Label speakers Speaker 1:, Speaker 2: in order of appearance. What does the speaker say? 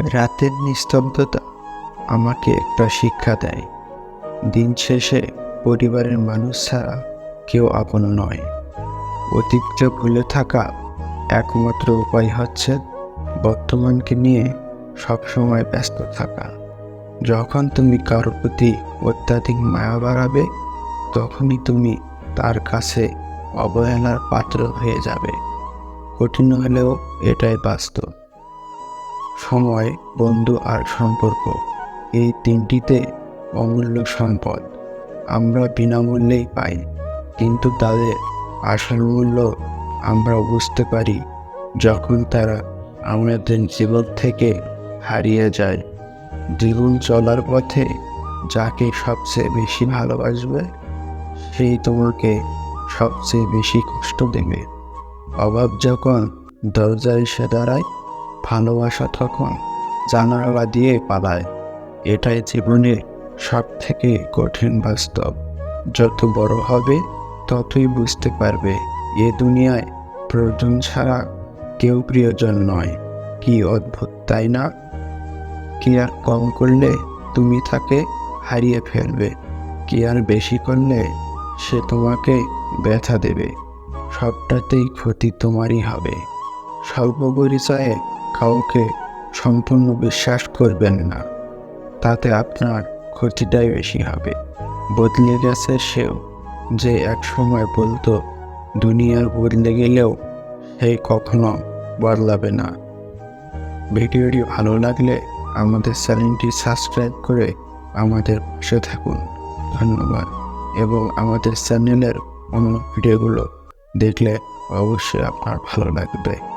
Speaker 1: রাতের নিস্তব্ধতা আমাকে একটা শিক্ষা দেয়। দিন শেষে পরিবারের মানুষ ছাড়া কেউ আপন নয়। অতীতকে ভুলে থাকা একমাত্র উপায় হচ্ছে বর্তমানকে নিয়ে সবসময় ব্যস্ত থাকা। যখন তুমি কারোর প্রতি অত্যাধিক মায়া বাড়াবে, তখনই তুমি তার কাছে অবহেলার পাত্র হয়ে যাবে। কঠিন হলেও এটাই বাস্তব। সময়, বন্ধু আর সম্পর্ক, এই তিনটিতে অমূল্য সম্পদ। আমরা বিনামূল্যেই পাই, কিন্তু তাদের আসল মূল্য আমরা বুঝতে পারি যখন তারা আমাদের জীবন থেকে হারিয়ে যায়। জীবন চলার পথে যাকে সবচেয়ে বেশি ভালোবাসবে, সেই তোমাকে সবচেয়ে বেশি কষ্ট দেবে। অভাব যখন দরজায় এসে দাঁড়ায়, ভালোবাসা তখন জানালা দিয়ে পালায়। এটাই জীবনের সব থেকে কঠিন বাস্তব। যত বড় হবে ততই বুঝতে পারবে এ দুনিয়ায় প্রয়োজন ছাড়া কেউ প্রিয়জন নয়। কি অদ্ভুত, তাই না? কেয়ার কম করলে তুমি তাকে হারিয়ে ফেলবে, কেয়ার বেশি করলে সে তোমাকে ব্যথা দেবে। সবটাতেই ক্ষতি তোমারই হবে। স্বল্প পরিচয়ে কাউকে সম্পূর্ণ বিশ্বাস করবেন না, তাতে আপনার ক্ষতিটাই বেশি হবে। বদলে গেছে সেও, যে এক সময় বলতো দুনিয়ার বদলে গেলেও সে কখনো বদলাবে না। ভিডিওটি ভালো লাগলে আমাদের চ্যানেলটি সাবস্ক্রাইব করে আমাদের পাশে থাকুন। ধন্যবাদ। এবং আমাদের চ্যানেলের অন্য ভিডিওগুলো দেখলে অবশ্যই আপনার ভালো লাগবে।